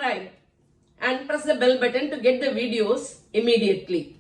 subscribe and press the bell button to get the videos immediately.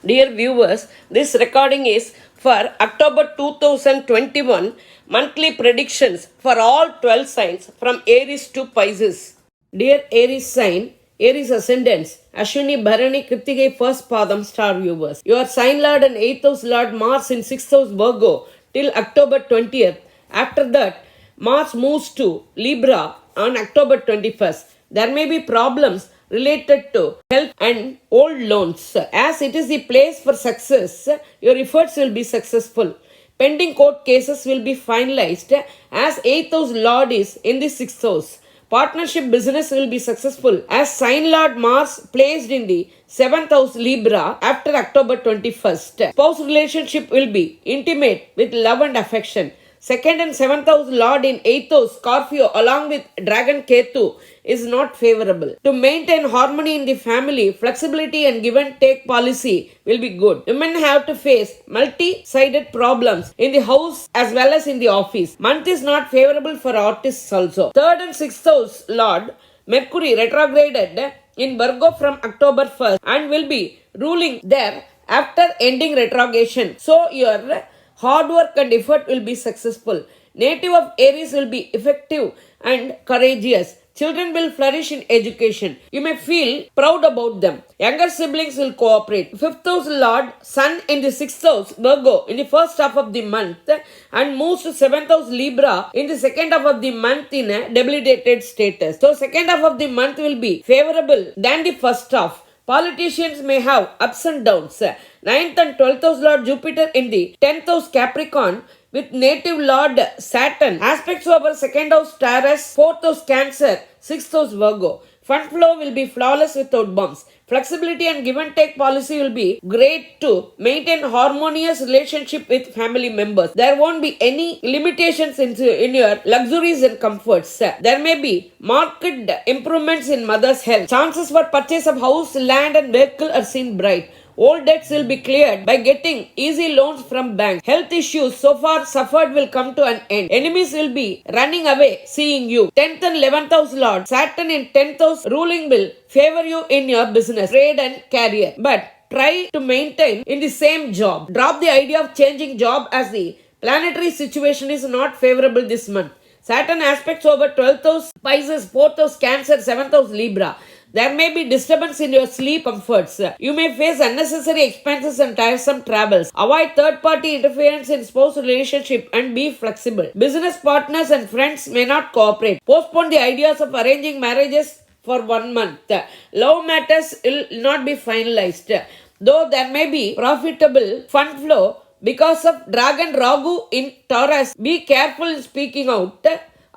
Dear viewers, this recording is for October 2021 monthly predictions for all 12 signs from Aries to Pisces. Dear Aries sign, Aries ascendants, Ashwini, Bharani, Kritikai first Padam star viewers. Your sign lord and 8th house lord Mars in 6th house Virgo till October 20th. After that, Mars moves to Libra on October 21st. There may be problems related to health and old loans. As it is the place for success, your efforts will be successful. Pending court cases will be finalized as 8th house lord is in the 6th house. Partnership business will be successful as sign lord Mars placed in the 7th house Libra after October 21st. Spouse relationship will be intimate with love and affection. 2nd and 7th house lord in 8th house Scorpio along with dragon Ketu is not favorable. To maintain harmony in the family, flexibility and give and take policy will be good. Women have to face multi-sided problems in the house as well as in the office. Month is not favorable for artists also. 3rd and 6th house lord Mercury retrograded in Virgo from October 1st and will be ruling there after ending retrogression. So your hard work and effort will be successful. Native of Aries will be effective and courageous. Children will flourish in education. You may feel proud about them. Younger siblings will cooperate. 5th house lord Sun in the 6th house Virgo in the first half of the month and moves to 7th house Libra in the second half of the month in a debilitated status. So second half of the month will be favorable than the first half. Politicians may have ups and downs. 9th and 12th house lord Jupiter in the 10th house Capricorn with native lord Saturn. Aspects over 2nd house Taurus, 4th house Cancer, 6th house Virgo. Fund flow will be flawless without bumps. Flexibility and give and take policy will be great to maintain harmonious relationship with family members. There won't be any limitations in your luxuries and comforts. There may be marked improvements in mother's health. Chances for purchase of house, land and vehicle are seen bright. Old debts will be cleared by getting easy loans from banks. Health issues so far suffered will come to an end. Enemies will be running away seeing you. 10th and 11th house lord Saturn in 10th house ruling will favor you in your business, trade and career. But try to maintain in the same job. Drop the idea of changing job as the planetary situation is not favorable this month. Saturn aspects over 12th house Pisces, 4th house Cancer, 7th house Libra. There may be disturbance in your sleep comforts. You may face unnecessary expenses and tiresome travels. Avoid third-party interference in spouse relationship and be flexible. Business partners and friends may not cooperate. Postpone the ideas of arranging marriages for 1 month. Love matters will not be finalized. Though there may be profitable fund flow because of Dragon Ragu in Taurus, be careful in speaking out.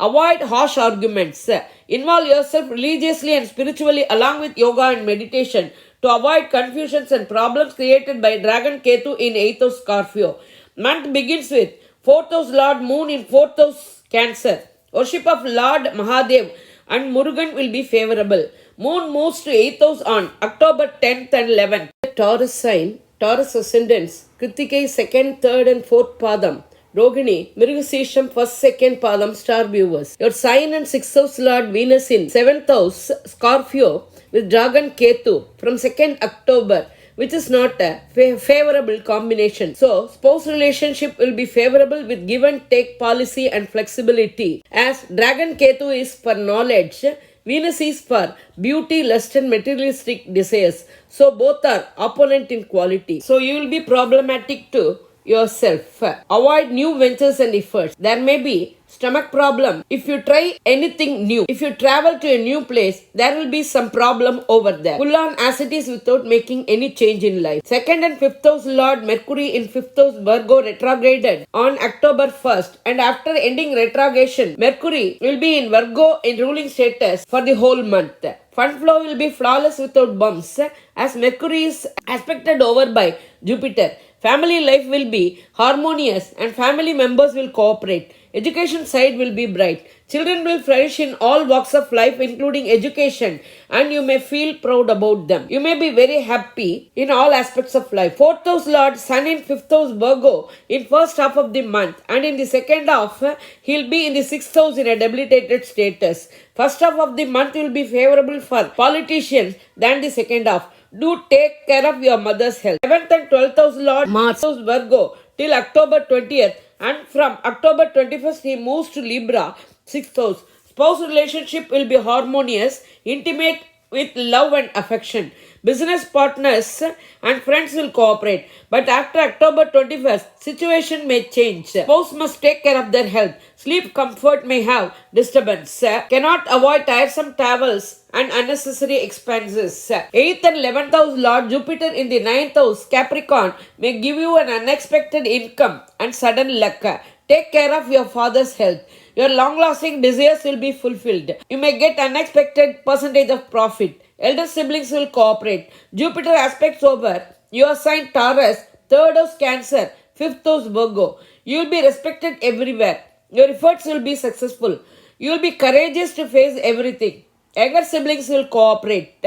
Avoid harsh arguments. Involve yourself religiously and spiritually along with yoga and meditation to avoid confusions and problems created by Dragon Ketu in 8th house Scorpio. Month begins with 4th house Lord Moon in 4th house Cancer. Worship of Lord Mahadev and Murugan will be favorable. Moon moves to 8th house on October 10th and 11th. Taurus sign, Taurus ascendants, Kritikai 2nd, 3rd and 4th Padam. Rohini, Mrigashirisham 1st, 2nd Padam star viewers. Your sign and 6th house lord Venus in 7th house Scorpio with Dragon Ketu from 2nd October, which is not a favorable combination. So, spouse relationship will be favorable with give and take policy and flexibility. As Dragon Ketu is for knowledge, Venus is for beauty, lust and materialistic desires. So, both are opponent in quality. So, you will be problematic to yourself. Avoid new ventures and efforts. There may be stomach problem if you try anything new. If you travel to a new place, there will be some problem over there. Pull on as it is without making any change in life. 2nd and 5th house lord Mercury in 5th house Virgo retrograded on October 1st and after ending retrogression, Mercury will be in Virgo in ruling status for the whole month. Fund flow will be flawless without bumps as Mercury is aspected over by Jupiter. Family life will be harmonious and family members will cooperate. Education side will be bright. Children will flourish in all walks of life, including education, and you may feel proud about them. You may be very happy in all aspects of life. 4th house Lord Sun in 5th house Virgo in first half of the month, and in the second half he'll be in the 6th house in a debilitated status. First half of the month will be favorable for politicians than the second half. Do take care of your mother's health. 7th and 12th house Lord Mars house Virgo till October 20th, and from October 21st he moves to Libra, 6th house. Spouse relationship will be harmonious, intimate with love and affection. Business partners and friends will cooperate. But after October 21st, situation may change. Spouse must take care of their health. Sleep comfort may have disturbance. Cannot avoid tiresome travels and unnecessary expenses. 8th and 11th house Lord Jupiter in the 9th house Capricorn may give you an unexpected income and sudden luck. Take care of your father's health. Your long-lasting desires will be fulfilled. You may get unexpected percentage of profit. Elder siblings will cooperate. Jupiter aspects over your sign Taurus, 3rd house Cancer, 5th house Virgo. You will be respected everywhere. Your efforts will be successful. You will be courageous to face everything. Younger siblings will cooperate.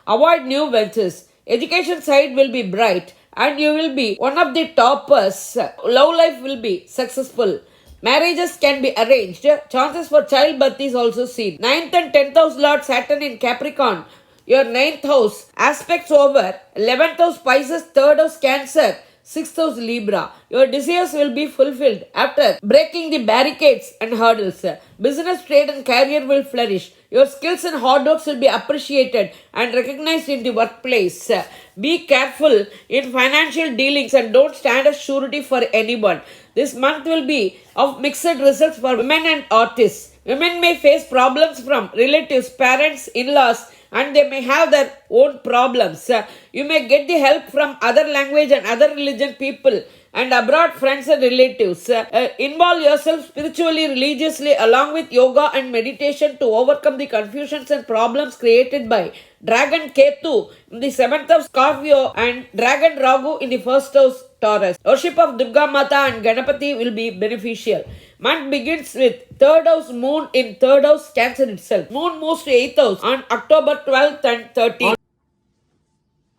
Avoid new ventures. Education side will be bright and you will be one of the toppers. Love life will be successful. Marriages can be arranged. Chances for childbirth is also seen. 9th and 10th house Lord Saturn in Capricorn. Your 9th house aspects over 11th house Pisces, 3rd house Cancer, 6th house Libra. Your desires will be fulfilled after breaking the barricades and hurdles. Business, trade and career will flourish. Your skills and hard work will be appreciated and recognized in the workplace. Be careful in financial dealings and don't stand as surety for anyone. This month will be of mixed results for women and artists. Women may face problems from relatives, parents, in-laws, and they may have their own problems. You may get the help from other language and other religion people and abroad friends and relatives. Involve yourself spiritually, religiously along with yoga and meditation to overcome the confusions and problems created by Dragon Ketu in the 7th house Scorpio and Dragon Ragu in the 1st house Taurus. Worship of Durga Mata and Ganapati will be beneficial. Month begins with 3rd house Moon in 3rd house Cancer itself. Moon moves to 8th house on October 12th and 13th.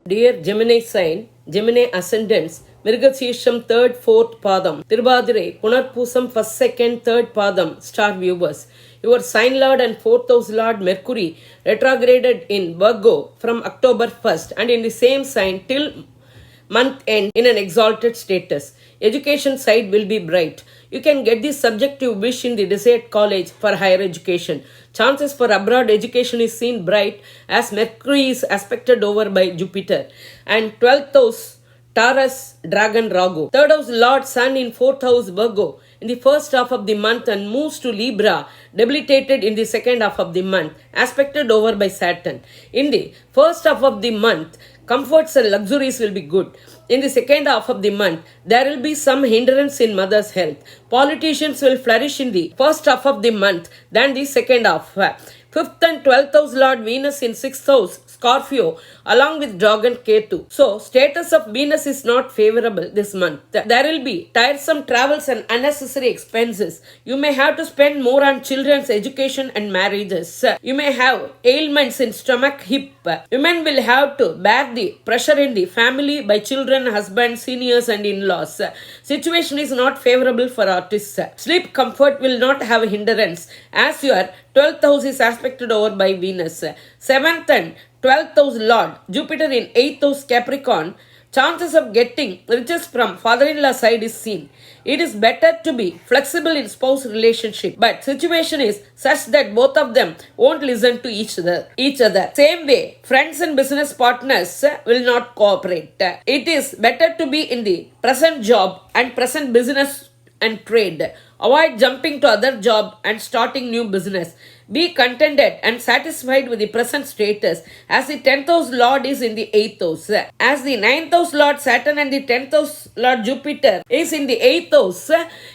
Dear Gemini sign, Gemini ascendants, Mirgashisham 3rd, 4th Padam, Tiruvadirai, Punarpusam 1st, 2nd, 3rd Padam, star viewers. Your sign lord and 4th house lord Mercury retrograded in Virgo from October 1st and in the same sign till month end in an exalted status. Education side will be bright. You can get the subject you wish in the desired college for higher education. Chances for abroad education is seen bright as Mercury is aspected over by Jupiter. And 12th house Taurus Dragon Ragu. 3rd house Lord Sun in 4th house Virgo in the first half of the month and moves to Libra, debilitated in the second half of the month, aspected over by Saturn. In the first half of the month, comforts and luxuries will be good. In the second half of the month, there will be some hindrance in mother's health. Politicians will flourish in the first half of the month than the second half. 5th and 12th house Lord Venus in 6th house Scorpio along with Dragon Ketu. So, status of Venus is not favorable this month. There will be tiresome travels and unnecessary expenses. You may have to spend more on children's education and marriages. You may have ailments in stomach, hip. Women will have to bear the pressure in the family by children, husband, seniors and in-laws. Situation is not favorable for artists. Sleep comfort will not have a hindrance as your 12th house is aspected over by Venus. 7th and 12th house Lord Jupiter in 8th house Capricorn. Chances of getting riches from father-in-law side is seen. It is better to be flexible in spouse relationship, but situation is such that both of them won't listen to each other. Same way, friends and business partners will not cooperate. It is better to be in the present job and present business and trade. Avoid jumping to other job and starting new business. Be contented and satisfied with the present status, as the 10th house Lord is in the 8th house. As the 9th house Lord Saturn and the 10th house Lord Jupiter is in the 8th house,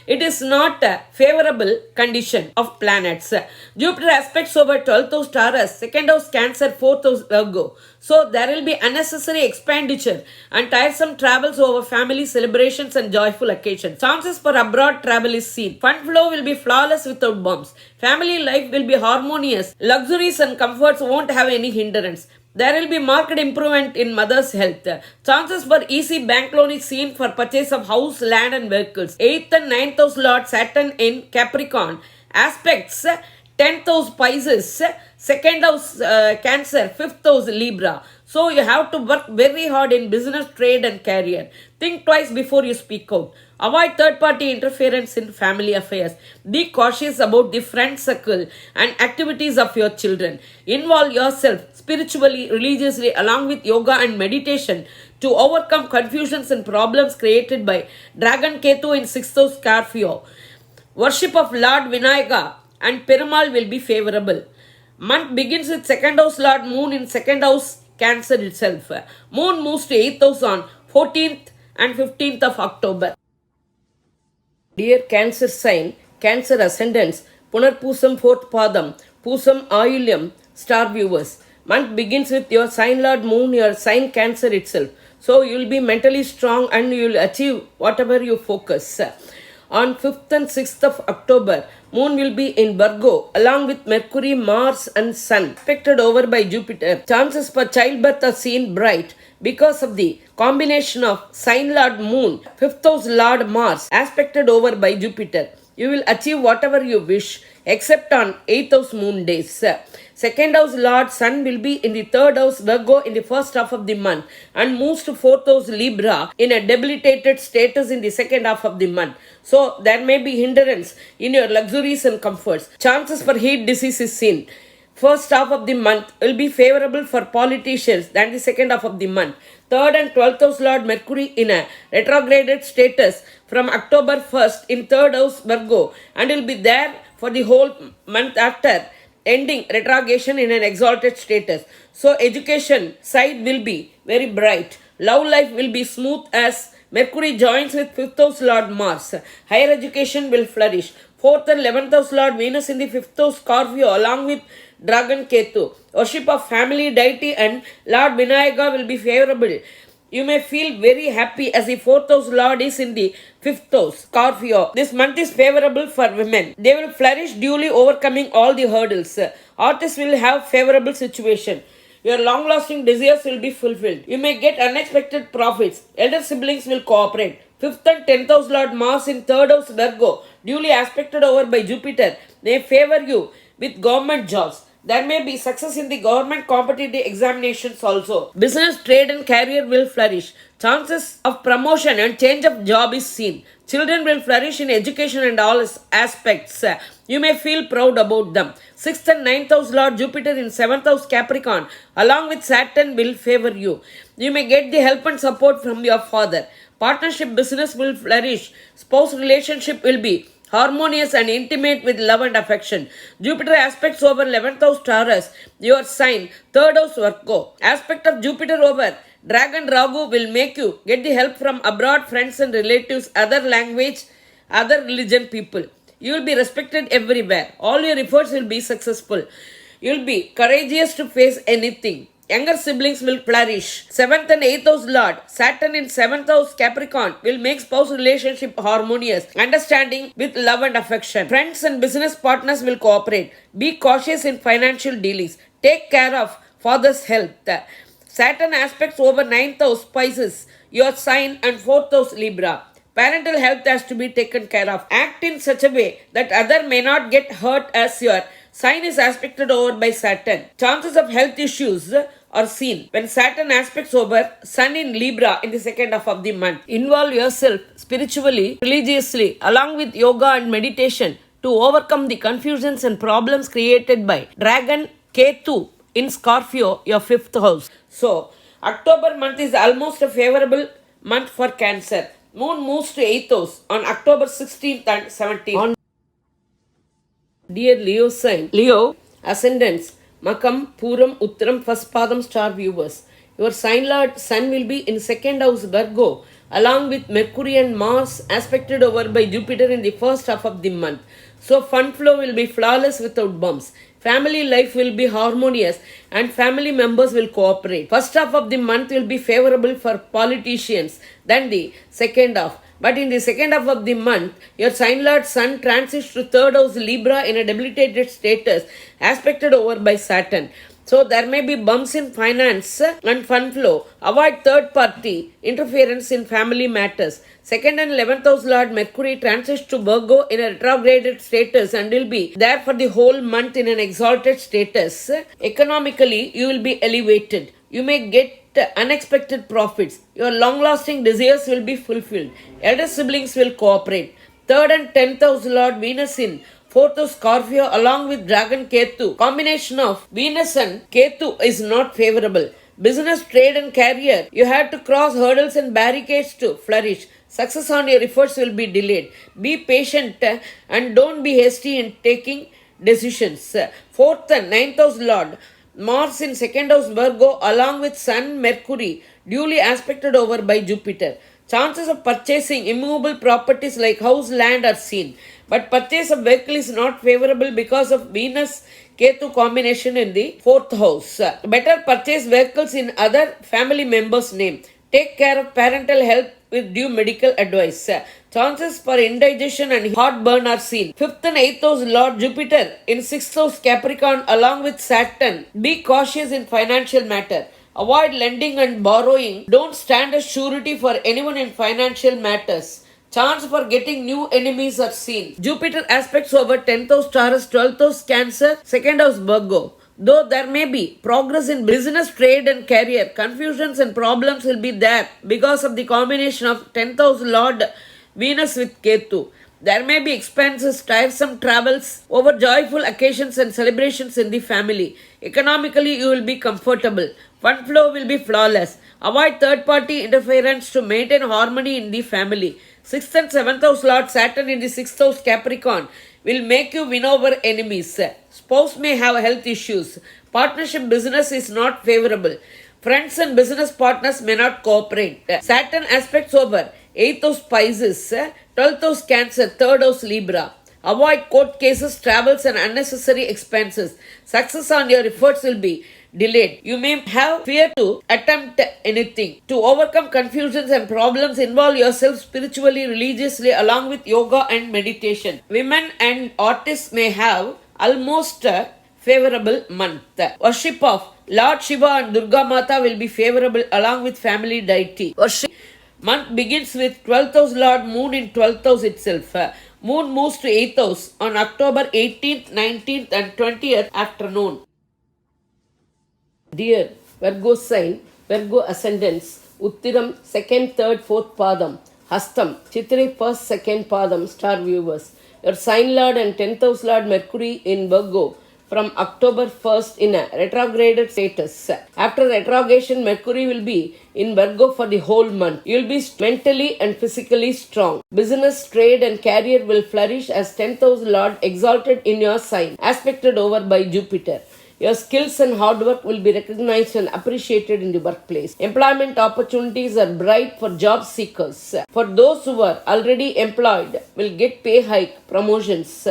it is not a favorable condition of planets. Jupiter aspects over 12th house Taurus, 2nd house Cancer, 4th house Virgo. So there will be unnecessary expenditure and tiresome travels over family celebrations and joyful occasions. Chances for abroad travel is seen. Fund flow will be flawless without bumps. Family life will be harmonious. Luxuries and comforts won't have any hindrance. There will be marked improvement in mother's health. Chances for easy bank loan is seen for purchase of house, land and vehicles. 8th and 9th house Lord Saturn in Capricorn aspects 10th house Pisces, 2nd house Cancer, 5th house Libra. So you have to work very hard in business, trade and career. Think twice before you speak out. Avoid third-party interference in family affairs. Be cautious about the friend circle and activities of your children. Involve yourself spiritually, religiously, along with yoga and meditation to overcome confusions and problems created by Dragon Ketu in 6th house Scorpio. Worship of Lord Vinayaka and Perumal will be favorable. Month begins with 2nd house Lord Moon in 2nd house Cancer itself. Moon moves to 8th house on 14th and 15th of October. Dear Cancer sign, Cancer ascendants, Punarpusam 4th Padam, Pusam Ayulyam, star viewers. Month begins with your sign Lord Moon, your sign Cancer itself. So you will be mentally strong and you will achieve whatever you focus. On 5th and 6th of October, Moon will be in Virgo along with Mercury, Mars and Sun, aspected over by Jupiter. Chances for childbirth are seen bright because of the combination of sign Lord Moon, 5th house Lord Mars, aspected over by Jupiter. You will achieve whatever you wish except on 8th house Moon days. 2nd house Lord Sun will be in the 3rd house Virgo in the first half of the month and moves to 4th house Libra in a debilitated status in the second half of the month. So there may be hindrance in your luxuries and comforts. Chances for heat disease is seen. First half of the month will be favorable for politicians than the second half of the month. 3rd and 12th house Lord Mercury in a retrograded status from October 1st in 3rd house Virgo and will be there for the whole month after ending retrogression in an exalted status. So education side will be very bright. Love life will be smooth as Mercury joins with 5th house Lord Mars. Higher education will flourish. 4th and 11th house Lord Venus in the 5th house Scorpio along with Dragon Ketu. Worship of family deity and Lord Vinayaka will be favorable. You may feel very happy as the 4th house Lord is in the 5th house Scorpio. This month is favorable for women. They will flourish duly overcoming all the hurdles. Artists will have favorable situation. Your long-lasting desires will be fulfilled. You may get unexpected profits. Elder siblings will cooperate. 5th and 10th house Lord Mars in 3rd house Virgo, duly aspected over by Jupiter, may favor you with government jobs. There may be success in the government competitive examinations also. Business, trade and career will flourish. Chances of promotion and change of job is seen. Children will flourish in education and all aspects. You may feel proud about them. 6th and 9th house Lord Jupiter in 7th house Capricorn along with Saturn will favor you. You may get the help and support from your father. Partnership business will flourish. Spouse relationship will be harmonious and intimate with love and affection. Jupiter aspects over 11th house Taurus, your sign, 3rd house Virgo. Aspect of Jupiter over Dragon Ragu will make you get the help from abroad friends and relatives, other language, other religion people. You will be respected everywhere. All your efforts will be successful. You will be courageous to face anything. Younger siblings will flourish. 7th and 8th house Lord Saturn in 7th house Capricorn will make spouse relationship harmonious, understanding with love and affection. Friends and business partners will cooperate. Be cautious in financial dealings. Take care of father's health. Saturn aspects over 9th house Pisces, your sign, and 4th house Libra. Parental health has to be taken care of. Act in such a way that other may not get hurt as your sign is aspected over by Saturn. Chances of health issues are seen when Saturn aspects over Sun in Libra in the second half of the month. Involve yourself spiritually, religiously, along with yoga and meditation to overcome the confusions and problems created by Dragon Ketu in Scorpio, your 5th house. So, October month is almost a favorable month for Cancer. Moon moves to 8th house on October 16th and 17th. Dear Leo sign, Leo, Ascendants Makam, Puram, Uttaram, first Padam star viewers. Your sign lord Sun will be in second house Virgo, along with Mercury and Mars aspected over by Jupiter in the first half of the month. So fund flow will be flawless without bumps. Family life will be harmonious and family members will cooperate. First half of the month will be favorable for politicians than the second half. But in the second half of the month, your sign lord Sun transits to third house Libra in a debilitated status, aspected over by Saturn. So there may be bumps in finance and fund flow. Avoid third party interference in family matters. Second and 11th house Lord Mercury transits to Virgo in a retrograded status and will be there for the whole month in an exalted status. Economically, you will be elevated. You may get unexpected profits. Your long-lasting desires will be fulfilled. Elder siblings will cooperate. Third and 10th house Lord Venus in fourth house Scorpio along with Dragon Ketu. Combination of Venus and Ketu is not favorable. Business, trade and career, you have to cross hurdles and barricades to flourish. Success on your efforts will be delayed. Be patient and don't be hasty in taking decisions. Fourth and 9th house Lord Mars in second house Virgo along with Sun, Mercury, duly aspected over by Jupiter. Chances of purchasing immovable properties like house, land are seen. But purchase of vehicle is not favorable because of Venus Ketu combination in the fourth house. Better purchase vehicles in other family members' name. Take care of parental health with due medical advice. Chances for indigestion and heartburn are seen. 5th and 8th house Lord Jupiter in 6th house Capricorn along with Saturn. Be cautious in financial matter. Avoid lending and borrowing. Don't stand as surety for anyone in financial matters. Chance for getting new enemies are seen. Jupiter aspects over 10th house Taurus, 12th house Cancer, 2nd house Virgo. Though there may be progress in business, trade and career, confusions and problems will be there because of the combination of 10th house Lord Venus with Ketu. There may be expenses, tiresome travels over joyful occasions and celebrations in the family. Economically, you will be comfortable. Fund flow will be flawless. Avoid third-party interference to maintain harmony in the family. 6th and 7th house Lord Saturn in the 6th house Capricorn will make you win over enemies. Spouse may have health issues. Partnership business is not favorable. Friends and business partners may not cooperate. Saturn aspects over 8th house Pisces, 12th house Cancer, 3rd house Libra. Avoid court cases, travels and unnecessary expenses. Success on your efforts will be delayed. You may have fear to attempt anything. To overcome confusions and problems, involve yourself spiritually, religiously along with yoga and meditation. Women and artists may have almost a favorable month. Worship of Lord Shiva and Durga Mata will be favorable along with family deity. Worship month begins with 12th house Lord Moon in 12th house itself. Moon moves to 8th house on October 18th, 19th and 20th afternoon. Dear Virgo sign, Virgo ascendants, Uttiram 2nd, 3rd, 4th Padam, Hastam, Chitri 1st, 2nd Padam, star viewers. Your sign lord and 10th house Lord Mercury in Virgo from October 1st in a retrograded status. After retrogradation, Mercury will be in Virgo for the whole month. You will be mentally and physically strong. Business, trade and career will flourish as 10th house Lord exalted in your sign, aspected over by Jupiter. Your skills and hard work will be recognized and appreciated in the workplace. Employment opportunities are bright for job seekers. For those who are already employed, will get pay hike, promotions.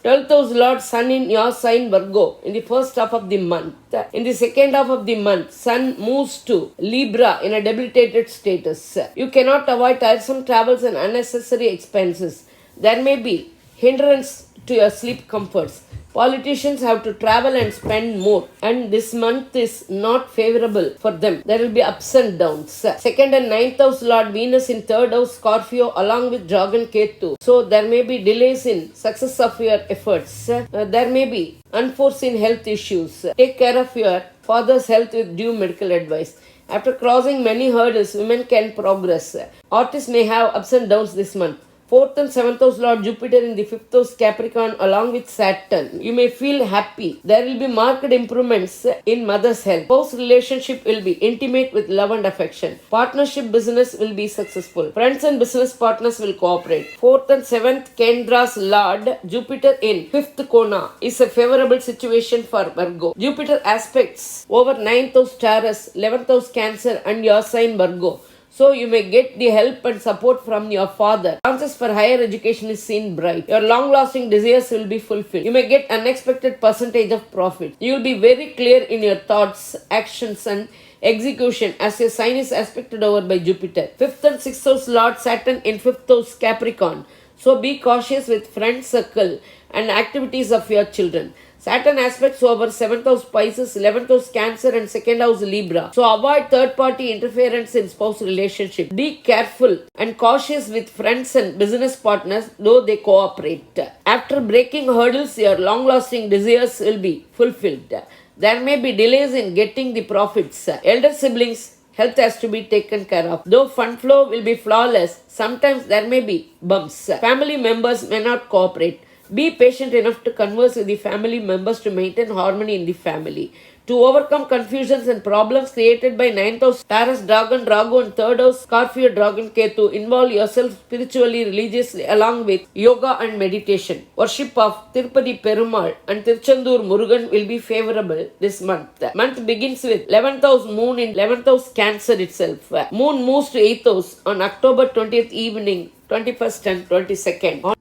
12th house Lord Sun in your sign Virgo in the first half of the month. In the second half of the month, Sun moves to Libra in a debilitated status. You cannot avoid tiresome travels and unnecessary expenses. There may be hindrance to your sleep comforts. Politicians have to travel and spend more, and this month is not favorable for them. There will be ups and downs. 2nd and 9th house Lord Venus in 3rd house Scorpio along with Dragon Ketu. So there may be delays in success of your efforts. There may be unforeseen health issues. Take care of your father's health with due medical advice. After crossing many hurdles, women can progress. Artists may have ups and downs this month. 4th and 7th house Lord Jupiter in the 5th house Capricorn along with Saturn. You may feel happy. There will be marked improvements in mother's health. Spouse relationship will be intimate with love and affection. Partnership business will be successful. Friends and business partners will cooperate. 4th and 7th Kendra's Lord Jupiter in 5th Kona is a favorable situation for Virgo. Jupiter aspects over 9th house Taurus, 11th house Cancer and your sign Virgo. So you may get the help and support from your father. Chances for higher education is seen bright. Your long-lasting desires will be fulfilled. You may get unexpected percentage of profit. You will be very clear in your thoughts, actions and execution as your sign is aspected over by Jupiter. 5th and 6th house Lord Saturn in 5th house Capricorn. So be cautious with friend circle and activities of your children. Saturn aspects over 7th house Pisces, 11th house Cancer and 2nd house Libra. So avoid third party interference in spouse relationship. Be careful and cautious with friends and business partners though they cooperate. After breaking hurdles, your long lasting desires will be fulfilled. There may be delays in getting the profits. Elder siblings health has to be taken care of. Though fund flow will be flawless, sometimes there may be bumps. Family members may not cooperate. Be patient enough to converse with the family members to maintain harmony in the family. To overcome confusions and problems created by 9th house Taurus Dragon Ragu and 3rd house Scorpio Dragon Ketu, involve yourself spiritually, religiously along with yoga and meditation. Worship of Tirupati Perumal and Tiruchendur Murugan will be favorable this month. The month begins with 11th house Moon in 11th house Cancer itself. Moon moves to 8th house on October 20th evening, 21st and 22nd.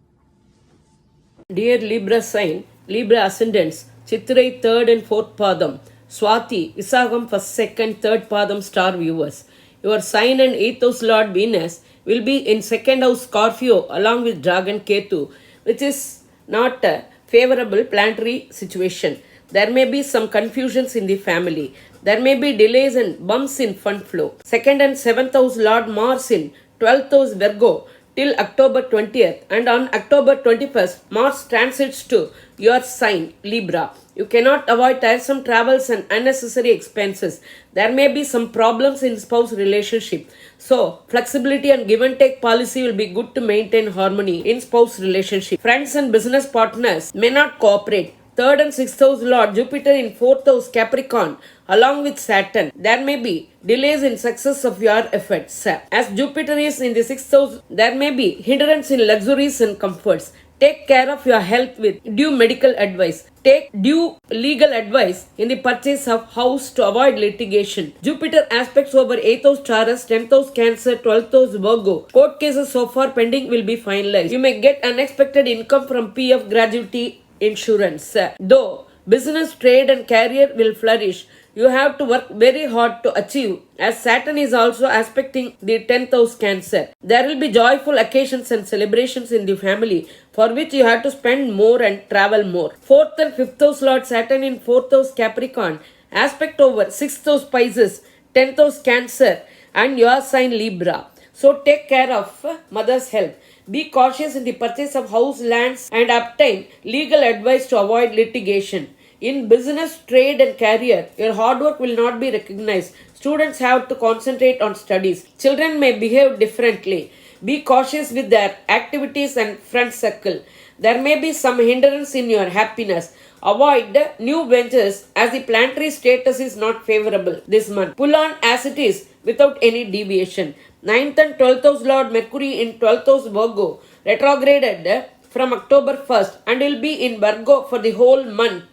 Dear Libra sign, Libra ascendants, Chitrai 3rd and 4th Padam, Swati, Visagam 1st, 2nd, 3rd Padam star viewers. Your sign and 8th house Lord Venus will be in 2nd house Scorpio along with Dragon Ketu, which is not a favorable planetary situation. There may be some confusions in the family. There may be delays and bumps in fund flow. 2nd and 7th house Lord Mars in 12th house Virgo till October 20th, and on October 21st, Mars transits to your sign, Libra. You cannot avoid tiresome travels and unnecessary expenses. There may be some problems in spouse relationship. So, flexibility and give and take policy will be good to maintain harmony in spouse relationship. Friends and business partners may not cooperate. 3rd and 6th house Lord Jupiter in 4th house Capricorn along with Saturn. There may be delays in success of your efforts. As Jupiter is in the 6th house, there may be hindrance in luxuries and comforts. Take care of your health with due medical advice. Take due legal advice in the purchase of house to avoid litigation. Jupiter aspects over 8th house Taurus, 10th house Cancer, 12th house Virgo. Court cases so far pending will be finalized. You may get unexpected income from PF gratuity insurance. Though business, trade and career will flourish, you have to work very hard to achieve, as Saturn is also aspecting the 10th house Cancer. There will be joyful occasions and celebrations in the family for which you have to spend more and travel more. 4th and 5th house Lord Saturn in 4th house Capricorn aspect over 6th house Pisces, 10th house Cancer and your sign Libra. So take care of mother's health. Be cautious in the purchase of house, lands and obtain legal advice to avoid litigation. In business, trade and career, your hard work will not be recognized. Students have to concentrate on studies. Children may behave differently. Be cautious with their activities and friend circle. There may be some hindrance in your happiness. Avoid new ventures as the planetary status is not favorable this month. Pull on as it is without any deviation. 9th and 12th house Lord Mercury in 12th house Virgo retrograded from October 1st and will be in Virgo for the whole month,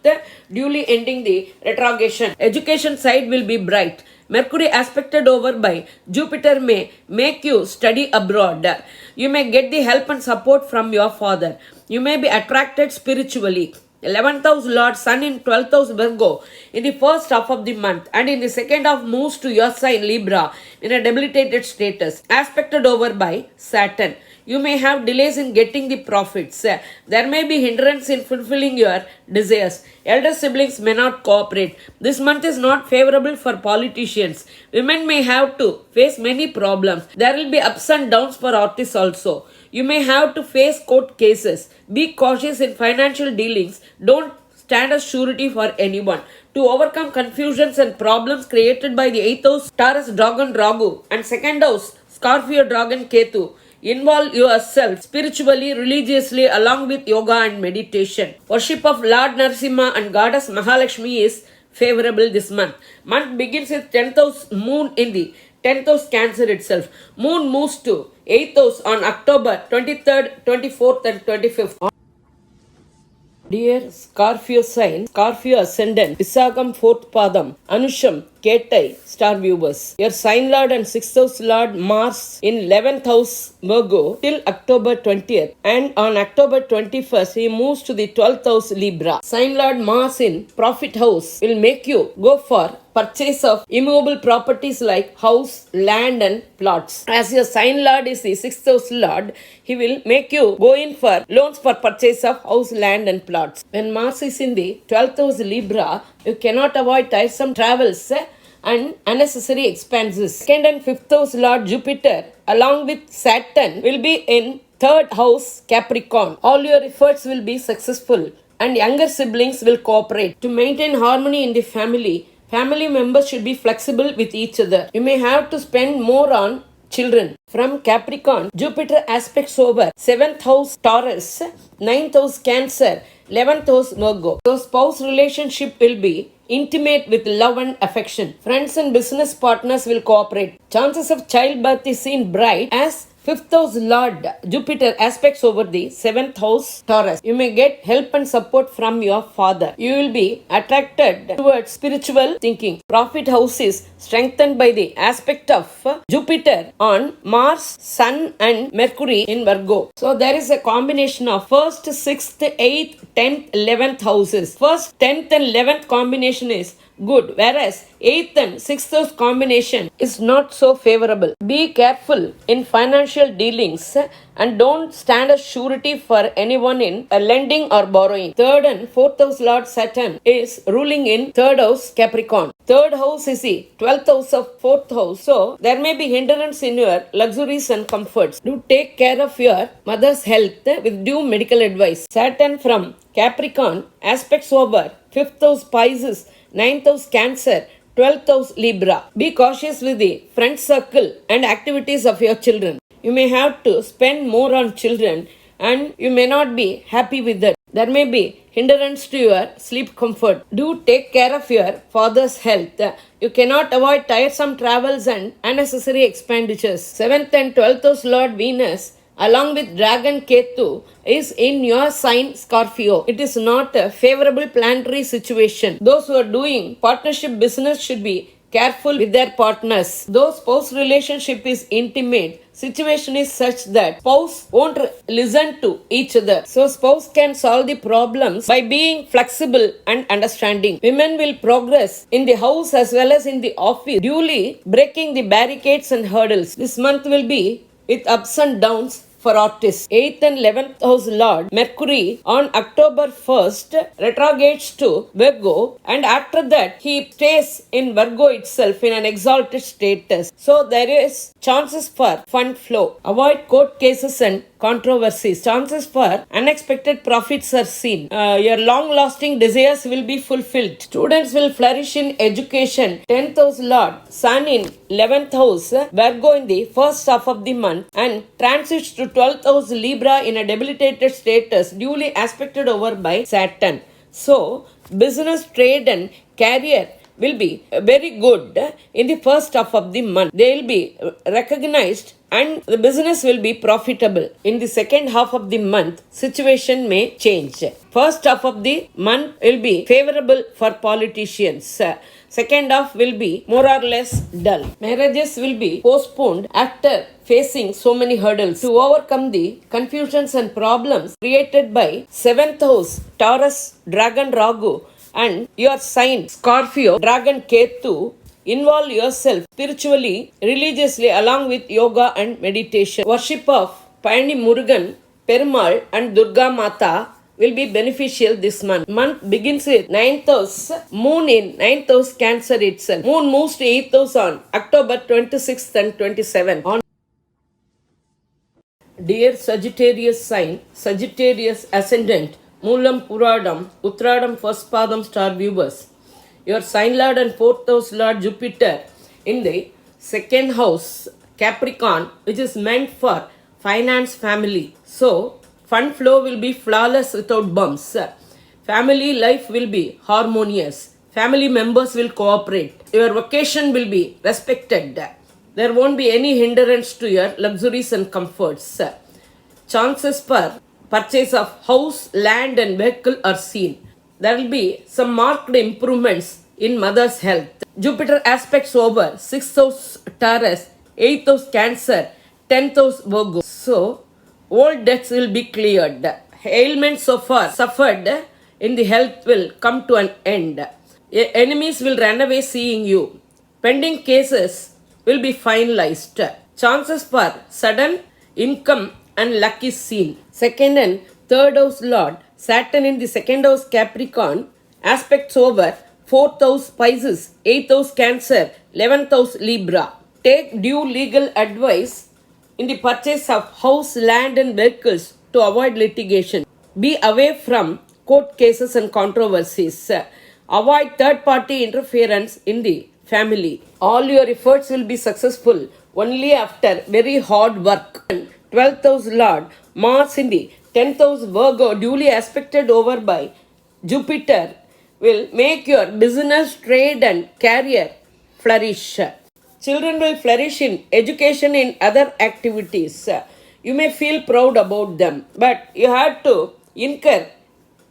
duly ending the retrogression. Education side will be bright. Mercury aspected over by Jupiter may make you study abroad. You may get the help and support from your father. You may be attracted spiritually. 11th house Lord Sun in 12th house Virgo in the first half of the month and in the second half moves to your sign Libra in a debilitated status, aspected over by Saturn. You may have delays in getting the profits. There may be hindrance in fulfilling your desires. Elder siblings may not cooperate. This month is not favorable for politicians. Women may have to face many problems. There will be ups and downs for artists also. You may have to face court cases. Be cautious in financial dealings. Don't stand as surety for anyone. To overcome confusions and problems created by the 8th house Taurus Dragon Ragu and 2nd house Scorpio Dragon Ketu, involve yourself spiritually, religiously along with yoga and meditation. Worship of Lord Narasimha and Goddess Mahalakshmi is favorable this month. Month begins with 10th house moon in the 10th house Cancer itself. Moon moves to 8th house on October 23rd, 24th and 25th. Dear Scorpio sign, Scorpio ascendant, Visakam 4th Padam, Anusham, Ketai, star viewers. Your sign lord and 6th house lord Mars in 11th house Virgo till October 20th, and on October 21st he moves to the 12th house Libra. Sign lord Mars in profit house will make you go for purchase of immovable properties like house, land and plots. As your sign lord is the 6th house lord, he will make you go in for loans for purchase of house, land and plots. When Mars is in the 12th house Libra, you cannot avoid tiresome travels and unnecessary expenses. 2nd and 5th house lord Jupiter along with Saturn will be in 3rd house Capricorn. All your efforts will be successful and younger siblings will cooperate. To maintain harmony in the family, family members should be flexible with each other. You may have to spend more on children. From Capricorn, Jupiter aspects over 7th house Taurus, 9th house Cancer, 11th house Virgo. So spouse relationship will be intimate with love and affection. Friends and business partners will cooperate. Chances of childbirth is seen bright as 5th house Lord Jupiter aspects over the 7th house Taurus. You may get help and support from your father. You will be attracted towards spiritual thinking. Profit house is strengthened by the aspect of Jupiter on Mars, Sun and Mercury in Virgo. So there is a combination of 1st, 6th, 8th, 10th, 11th houses. 1st, 10th and 11th combination is good, whereas 8th and 6th house combination is not so favorable. Be careful in financial dealings and don't stand as surety for anyone in lending or borrowing. 3rd and 4th house Lord Saturn is ruling in 3rd house Capricorn. 3rd house is the 12th house of 4th house. So there may be hindrance in your luxuries and comforts. Do take care of your mother's health with due medical advice. Saturn from Capricorn aspects over 5th house Pisces, 9th house Cancer, 12th house Libra. Be cautious with the friend circle and activities of your children. You may have to spend more on children and you may not be happy with that. There may be hindrance to your sleep comfort. Do take care of your father's health. You cannot avoid tiresome travels and unnecessary expenditures. 7th and 12th house Lord Venus along with Dragon Ketu is in your sign Scorpio. It is not a favorable planetary situation. Those who are doing partnership business should be careful with their partners. Though spouse relationship is intimate, situation is such that spouse won't listen to each other. So spouse can solve the problems by being flexible and understanding. Women will progress in the house as well as in the office, duly breaking the barricades and hurdles. This month will be with ups and downs for artists. 8th and 11th house Lord Mercury on October 1st retrogrades to Virgo, and after that he stays in Virgo itself in an exalted status. So there is chances for fund flow. Avoid court cases and controversies. Chances for unexpected profits are seen. Your long-lasting desires will be fulfilled. Students will flourish in education. 10th house Lord Sun in 11th house Virgo in the first half of the month and transits to 12th house Libra in a debilitated status, duly aspected over by Saturn. So business, trade and career will be very good in the first half of the month. They will be recognized and the business will be profitable. In the second half of the month, situation may change. First half of the month will be favorable for politicians. Second half will be more or less dull. Marriages will be postponed after facing so many hurdles. To overcome the confusions and problems created by 7th house Taurus Dragon Ragu and your sign Scorpio Dragon Ketu, involve yourself spiritually, religiously along with yoga and meditation. Worship of Payani Murugan, Perumal and Durga Mata will be beneficial this month. Month begins with 9th house, moon in 9th house Cancer itself. Moon moves to 8th house on October 26th and 27th. Dear Sagittarius sign, Sagittarius ascendant, Moolam Puradam, Uttradam first Padam star viewers. Your sign lord and 4th house Lord Jupiter in the 2nd house Capricorn, which is meant for finance, family. So fund flow will be flawless without bumps. Family life will be harmonious. Family members will cooperate. Your vocation will be respected. There won't be any hindrance to your luxuries and comforts. Chances for purchase of house, land and vehicle are seen. There will be some marked improvements in mother's health. Jupiter aspects over 6th house Taurus, 8th house Cancer, 10th house Virgo. So, old debts will be cleared. Ailments so far suffered in the health will come to an end. Enemies will run away seeing you. Pending cases will be finalized. Chances for sudden income and luck is seen. Second and third house Lord, Saturn in the second house Capricorn, aspects over 4th house Pisces, 8th house Cancer, 11th house Libra. Take due legal advice in the purchase of house, land and vehicles to avoid litigation. Be away from court cases and controversies. Avoid third party interference in the family. All your efforts will be successful only after very hard work. 12th house Lord, Mars in the 10th house Virgo, duly aspected over by Jupiter, will make your business, trade and career flourish. Children will flourish in education and other activities. You may feel proud about them, but you have to incur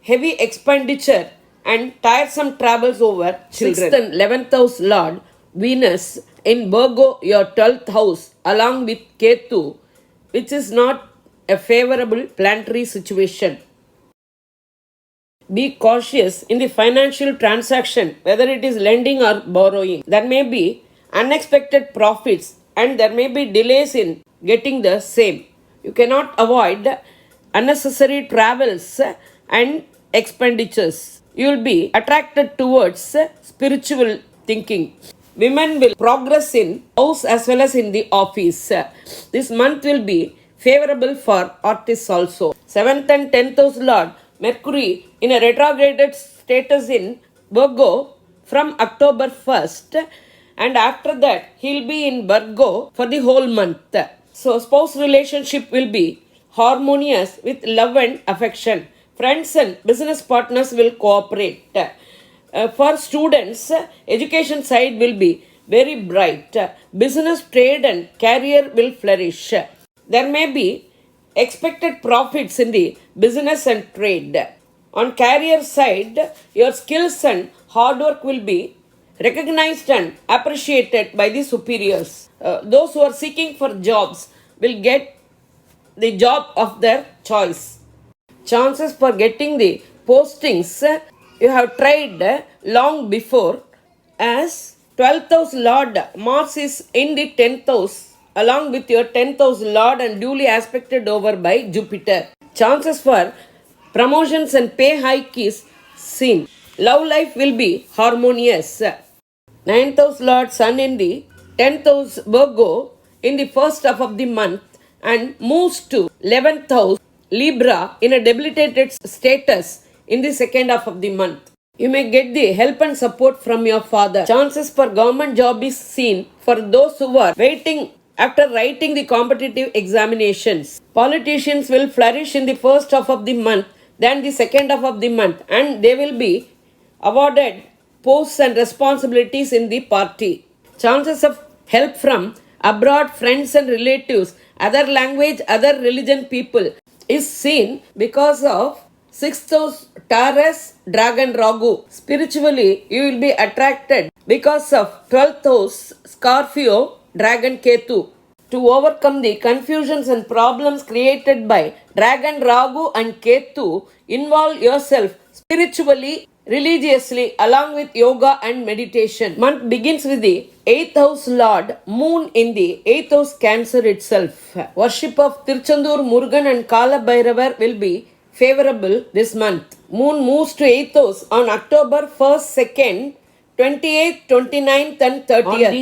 heavy expenditure and tiresome travels over children. 6th and 11th house Lord, Venus in Virgo, your 12th house, along with Ketu, which is not a favorable planetary situation. Be cautious in the financial transaction, whether it is lending or borrowing. There may be unexpected profits and there may be delays in getting the same. You cannot avoid unnecessary travels and expenditures. You will be attracted towards spiritual thinking. Women will progress in house as well as in the office. This month will be favorable for artists also. 7th and 10th house Lord, Mercury in a retrograded status in Virgo from October 1st, and after that he will be in Virgo for the whole month. So spouse relationship will be harmonious with love and affection. Friends and business partners will cooperate. For students, education side will be very bright. Business, trade and career will flourish. There may be expected profits in the business and trade. On career side, your skills and hard work will be recognized and appreciated by the superiors. Those who are seeking for jobs will get the job of their choice. Chances for getting the postings you have tried long before, as 12th house Lord Mars is in the 10th house along with your 10th house Lord and duly aspected over by Jupiter. Chances for promotions and pay hike is seen. Love life will be harmonious. 9th house Lord Sun in the 10th house Virgo in the first half of the month and moves to 11th house Libra in a debilitated status in the second half of the month. You may get the help and support from your father. Chances for government job is seen for those who are waiting after writing the competitive examinations. Politicians will flourish in the first half of the month than the second half of the month, and they will be awarded posts and responsibilities in the party. Chances of help from abroad, friends and relatives, other language, other religion people is seen because of 6th house Taurus, Dragon Ragu. Spiritually, you will be attracted because of 12th house Scorpio, Dragon Ketu. To overcome the confusions and problems created by Dragon Ragu and Ketu, involve yourself spiritually, religiously, along with yoga and meditation. Month begins with the 8th house Lord, Moon in the 8th house Cancer itself. Worship of Tiruchendur, Murugan and Kala Bhairavar will be favorable this month. Moon moves to 8th house on October 1st, 2nd, 28th, 29th and 30th.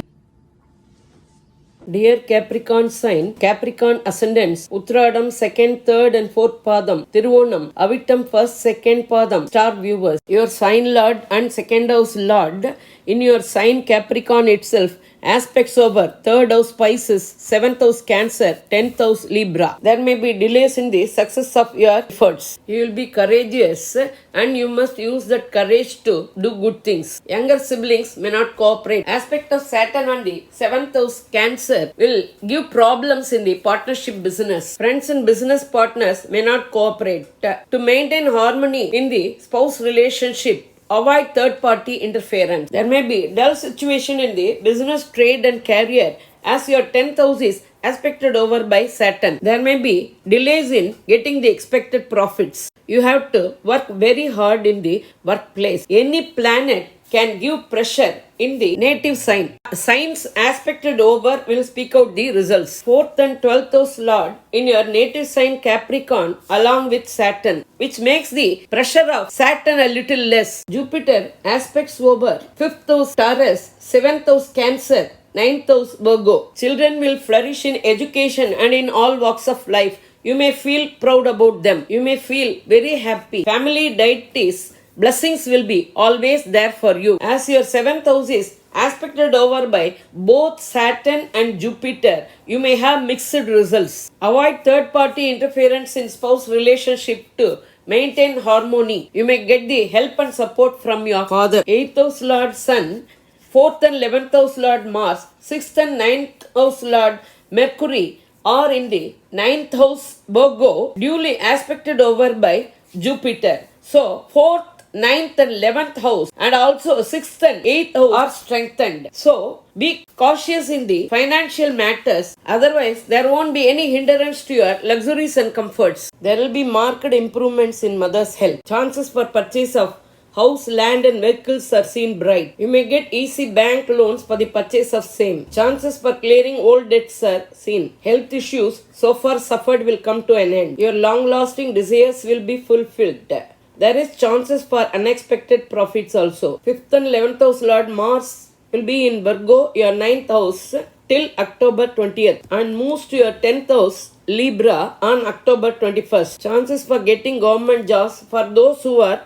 Dear Capricorn sign, Capricorn ascendants, Uttradam 2nd, 3rd and 4th Padam, Tiruvonam, Avittam 1st, 2nd Padam, star viewers, your sign Lord and 2nd house Lord in your sign Capricorn itself Aspects over 3rd house Pisces, 7th house Cancer, 10th house Libra. There may be delays in the success of your efforts. You will be courageous and you must use that courage to do good things. Younger siblings may not cooperate. Aspect of Saturn on the 7th house Cancer will give problems in the partnership business. Friends and business partners may not cooperate. To maintain harmony in the spouse relationship, avoid third-party interference. There may be dull situation in the business, trade and career as your 10th house is aspected over by Saturn. There may be delays in getting the expected profits. You have to work very hard in the workplace. Any planet can give pressure in the native sign. Signs aspected over will speak out the results. 4th and 12th house Lord in your native sign Capricorn along with Saturn, which makes the pressure of Saturn a little less. Jupiter aspects over 5th house Taurus, 7th house Cancer, 9th house Virgo. Children will flourish in education and in all walks of life. You may feel proud about them. You may feel very happy. Family deities blessings will be always there for you. As your 7th house is aspected over by both Saturn and Jupiter, you may have mixed results. Avoid third party interference in spouse relationship to maintain harmony. You may get the help and support from your father. 8th house Lord Sun, 4th and 11th house Lord Mars, 6th and 9th house Lord Mercury are in the 9th house Virgo, duly aspected over by Jupiter. So 4th, 9th and 11th house and also 6th and 8th house are strengthened. So be cautious in the financial matters. Otherwise, there won't be any hindrance to your luxuries and comforts. There will be marked improvements in mother's health. Chances for purchase of house, land and vehicles are seen bright. You may get easy bank loans for the purchase of same. Chances for clearing old debts are seen. Health issues so far suffered will come to an end. Your long-lasting desires will be fulfilled. There is chances for unexpected profits also. 5th and 11th house Lord Mars will be in Virgo, your 9th house, till October 20th and moves to your 10th house Libra on October 21st. Chances for getting government jobs for those who are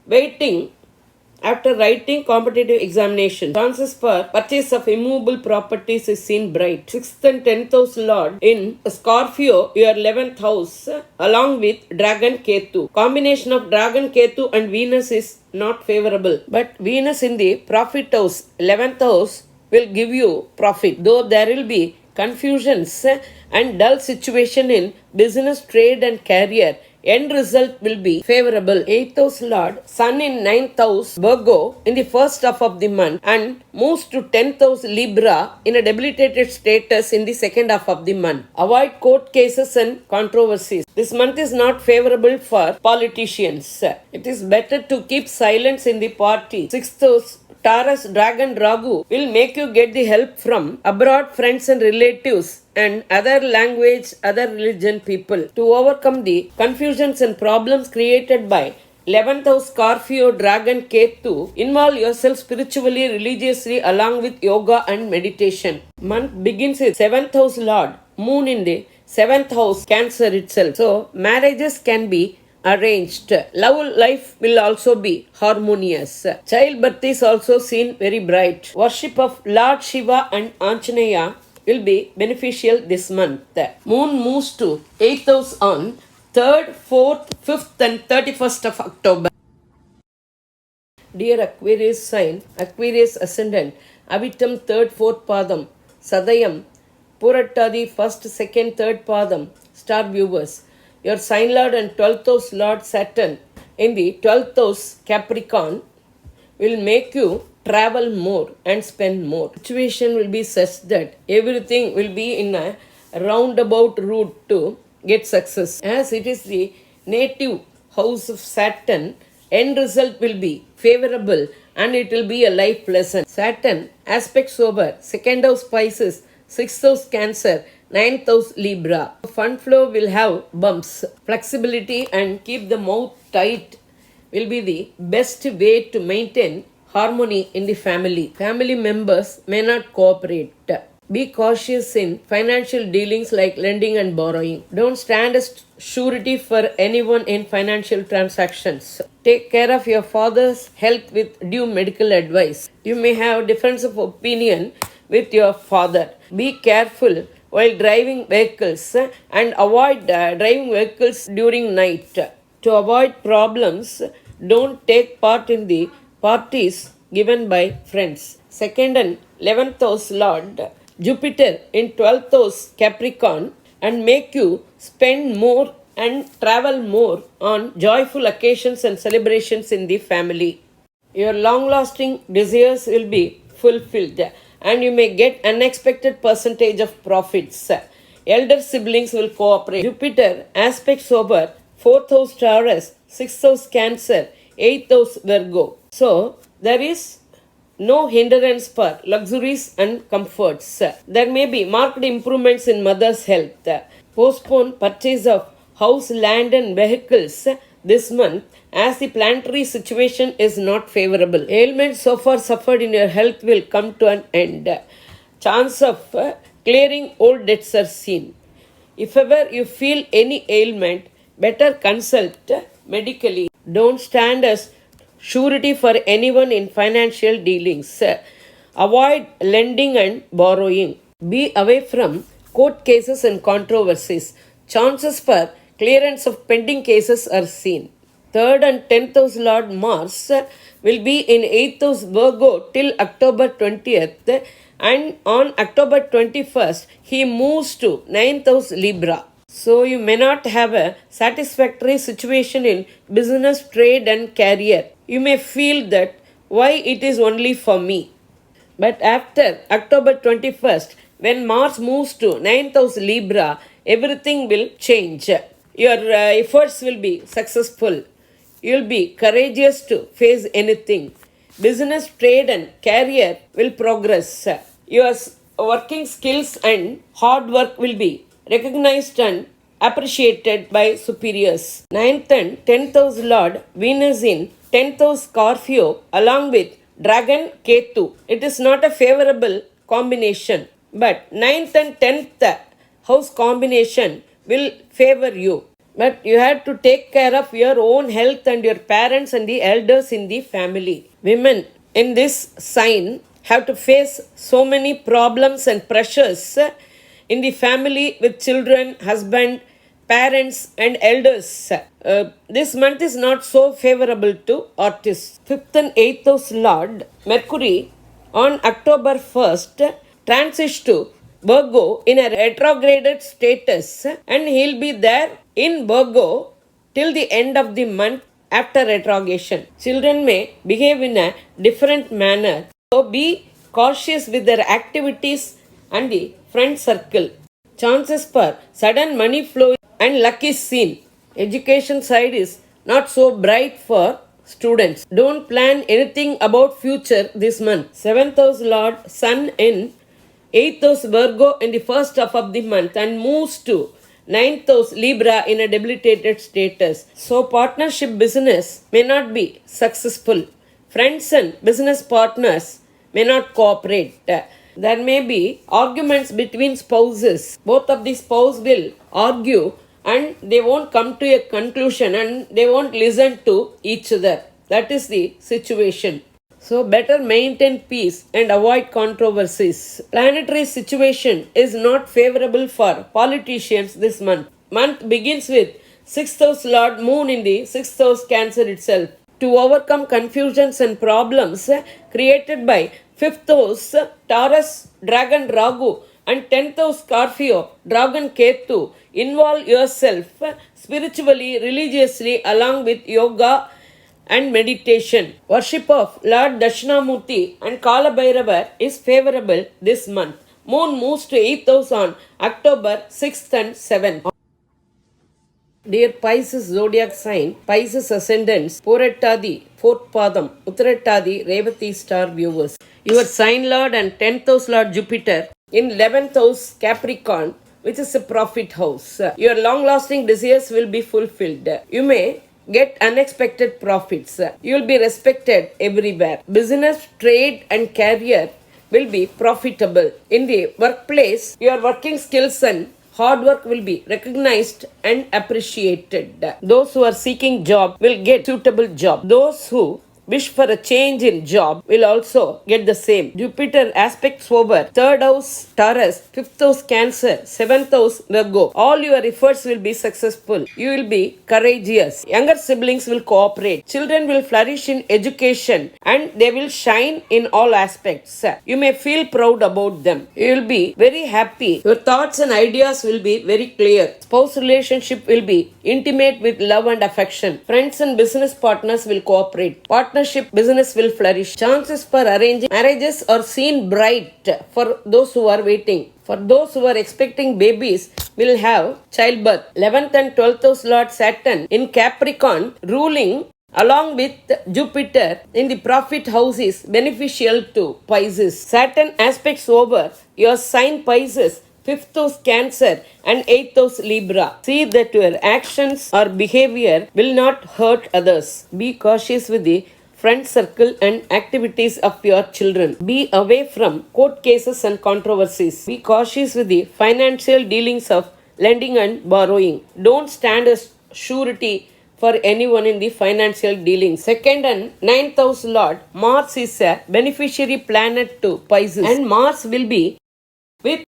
waiting after writing competitive examination. Chances for purchase of immovable properties is seen bright. 6th and 10th house Lord in Scorpio, your 11th house, along with Dragon Ketu. Combination of Dragon Ketu and Venus is not favorable. But Venus in the profit house, 11th house, will give you profit. Though there will be confusions and dull situation in business, trade and career, end result will be favorable. 8th house Lord Sun in 9th house Virgo in the first half of the month and moves to 10th house Libra in a debilitated status in the second half of the month. Avoid court cases and controversies. This month is not favorable for politicians. It is better to keep silence in the party. 6th house Taurus Dragon Ragu will make you get the help from abroad friends and relatives and other language, other religion people. To overcome the confusions and problems created by 11th house Scorpio Dragon Ketu, involve yourself spiritually, religiously along with yoga and meditation. Month begins with 7th house Lord Moon in the 7th house Cancer itself. So marriages can be arranged. Love life will also be harmonious. Childbirth is also seen very bright. Worship of Lord Shiva and Anjaneya will be beneficial this month. Moon moves to 8th house on 3rd, 4th, 5th and 31st of October. Dear Aquarius sign, Aquarius ascendant, Avittam 3rd, 4th Padam, Sadayam, Purattadi 1st, 2nd, 3rd Padam, star viewers. Your sign lord and 12th house Lord Saturn in the 12th house Capricorn will make you travel more and spend more. Situation will be such that everything will be in a roundabout route to get success. As it is the native house of Saturn, end result will be favorable and it will be a life lesson. Saturn aspects over 2nd house Pisces, 6th house Cancer, 9th house Libra. Fund flow will have bumps. Flexibility and keep the mouth tight will be the best way to maintain harmony in the family. Family members may not cooperate. Be cautious in financial dealings like lending and borrowing. Don't stand as surety for anyone in financial transactions. Take care of your father's health with due medical advice. You may have difference of opinion with your father. Be careful while driving vehicles and avoid driving vehicles during night. To avoid problems, don't take part in the parties given by friends. Second and 11th house Lord Jupiter in 12th house Capricorn and make you spend more and travel more on joyful occasions and celebrations in the family. Your long lasting desires will be fulfilled and you may get unexpected percentage of profits. Elder siblings will cooperate. Jupiter aspects over 4th house Taurus, 6th house Cancer, 8th house Virgo. So there is no hindrance for luxuries and comforts. There may be marked improvements in mother's health. Postpone purchase of house, land and vehicles this month as the planetary situation is not favorable. Ailments so far suffered in your health will come to an end. Chance of clearing old debts are seen. If ever you feel any ailment, better consult medically. Don't stand as surety for anyone in financial dealings. Avoid lending and borrowing. Be away from court cases and controversies. Chances for clearance of pending cases are seen. 3rd and 10th house Lord Mars will be in 8th house Virgo till October 20th, and on October 21st he moves to 9th house Libra. So you may not have a satisfactory situation in business, trade and career. You may feel that why it is only for me. But after October 21st, when Mars moves to 9th house Libra, everything will change. Your efforts will be successful. You will be courageous to face anything. Business, trade and career will progress. Your working skills and hard work will be recognized and appreciated by superiors. 9th and 10th house Lord Venus in 10th house Scorpio along with Dragon Ketu. It is not a favorable combination, but 9th and 10th house combination will favor you. But you have to take care of your own health and your parents and the elders in the family. Women in this sign have to face so many problems and pressures in the family with children, husband, parents and elders. This month is not so favorable to artists. 5th and 8th house Lord Mercury on October 1st transits to Virgo in a retrograded status, and he'll be there in Virgo till the end of the month after retrogradation. Children may behave in a different manner, so be cautious with their activities and the friend circle. Chances for sudden money flow and luck is seen. Education side is not so bright for students. Don't plan anything about future this month. 7th house Lord Sun in 8th house Virgo in the first half of the month and moves to 9th house Libra in a debilitated status. So partnership business may not be successful. Friends and business partners may not cooperate. There may be arguments between spouses. Both of the spouse will argue and they won't come to a conclusion and they won't listen to each other. That is the situation. So better maintain peace and avoid controversies. Planetary situation is not favorable for politicians this month. Month begins with 6th house Lord Moon in the 6th house Cancer itself. To overcome confusions and problems created by 5th house Taurus Dragon Ragu and 10th house Scorpio Dragon Ketu, involve yourself spiritually, religiously along with yoga and meditation. Worship of Lord Dakshinamurti and Kala Bhairava is favorable this month. Moon moves to 8th house on October 6th and 7th. Dear Pisces zodiac sign, Pisces ascendants, Porattadi, 4th Padam, Uttarattadi, Revati star viewers. Your sign lord and 10th house Lord Jupiter in 11th house Capricorn, which is a profit house. Your long lasting desires will be fulfilled. You may get unexpected profits. You will be respected everywhere. Business, trade and career will be profitable. In the workplace, your working skills and hard work will be recognized and appreciated. Those who are seeking job will get suitable job. Those who wish for a change in job will also get the same. Jupiter aspects over 3rd house Taurus, 5th house Cancer, 7th house Virgo. All your efforts will be successful. You will be courageous. Younger siblings will cooperate. Children will flourish in education and they will shine in all aspects. You may feel proud about them. You will be very happy. Your thoughts and ideas will be very clear. Spouse relationship will be intimate with love and affection. Friends and business partners will cooperate. Partnership business will flourish. Chances for arranging marriages are seen bright for those who are waiting. For those who are expecting babies will have childbirth. 11th and 12th house Lord Saturn in Capricorn ruling along with Jupiter in the profit house is beneficial to Pisces. Saturn aspects over your sign Pisces, 5th house Cancer and 8th house Libra. See that your actions or behavior will not hurt others. Be cautious with the friend circle and activities of your children. Be away from court cases and controversies. Be cautious with the financial dealings of lending and borrowing. Don't stand as surety for anyone in the financial dealings. 2nd and 9th house Lord Mars is a beneficiary planet to Pisces, and Mars will be with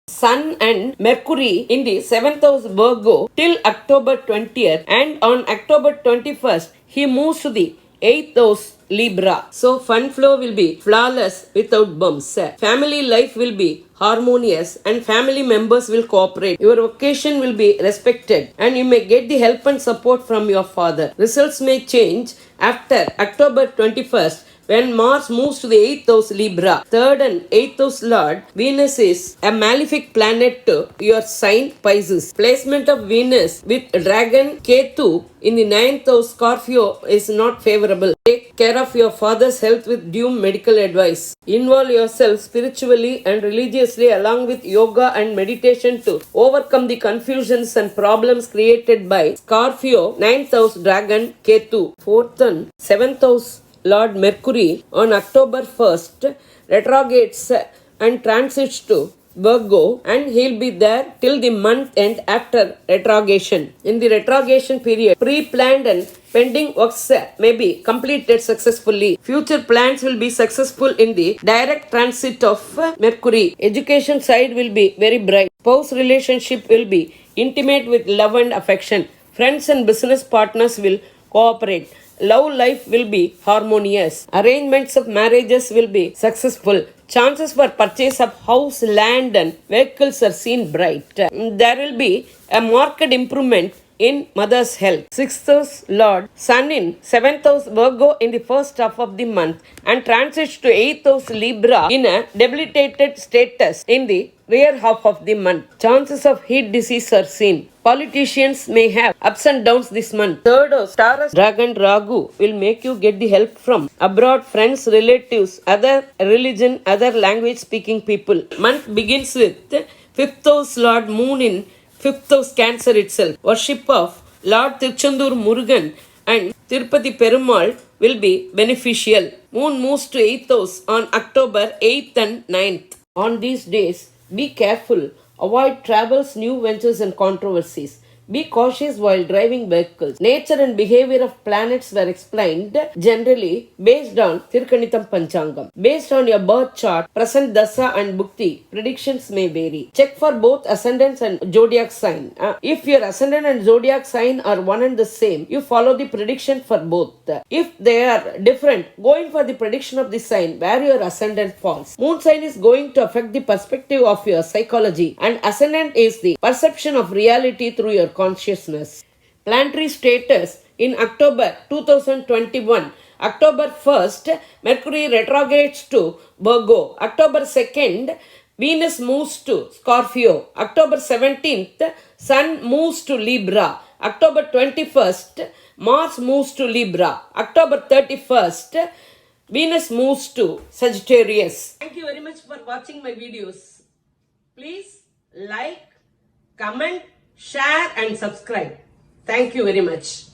Sun and Mercury in the 7th house Virgo till October 20th, and on October 21st he moves to the 8th house Libra. So fund flow will be flawless without bumps. Family life will be harmonious and family members will cooperate. Your vocation will be respected and you may get the help and support from your father. Results may change after October 21st when Mars moves to the 8th house Libra. 3rd and 8th house Lord Venus is a malefic planet to your sign Pisces. Placement of Venus with Dragon Ketu in the 9th house Scorpio is not favorable. Take care of your father's health with due medical advice. Involve yourself spiritually and religiously along with yoga and meditation to overcome the confusions and problems created by Scorpio 9th house Dragon Ketu. 4th and 7th house Lord Mercury on October 1st retrogrades and transits to Virgo, and he'll be there till the month end after retrogression. In the retrogression period, pre-planned and pending works may be completed successfully. Future plans will be successful in the direct transit of Mercury. Education side will be very bright. Spouse relationship will be intimate with love and affection. Friends and business partners will cooperate. Love life will be harmonious. Arrangements of marriages will be successful. Chances for purchase of house, land and vehicles are seen bright. There will be a marked improvement in mother's health. 6th house Lord Sun in 7th house Virgo in the first half of the month and transits to 8th house Libra in a debilitated status in the rear half of the month. Chances of heat disease are seen. Politicians may have ups and downs this month. 3rd house Taurus Dragon Ragu will make you get the help from abroad, friends, relatives, other religion, other language speaking people. Month begins with 5th house Lord Moon in 5th house Cancer itself. Worship of Lord Tiruchendur Murugan and Tirupati Perumal will be beneficial. Moon moves to 8th house on October 8th and 9th. On these days, be careful. Avoid travels, new ventures and controversies. Be cautious while driving vehicles. Nature and behavior of planets were explained generally based on Tirukanitam Panchangam. Based on your birth chart, present dasa and bhukti, predictions may vary. Check for both ascendants and zodiac sign. If your ascendant and zodiac sign are one and the same, you follow the prediction for both. If they are different, go in for the prediction of the sign where your ascendant falls. Moon sign is going to affect the perspective of your psychology, and ascendant is the perception of reality through your consciousness. Planetary status in October 2021. October 1st, Mercury retrogrades to Virgo. October 2nd, Venus moves to Scorpio. October 17th, Sun moves to Libra. October 21st, Mars moves to Libra. October 31st, Venus moves to Sagittarius. Thank you very much for watching my videos. Please like, comment, share and subscribe. Thank you very much.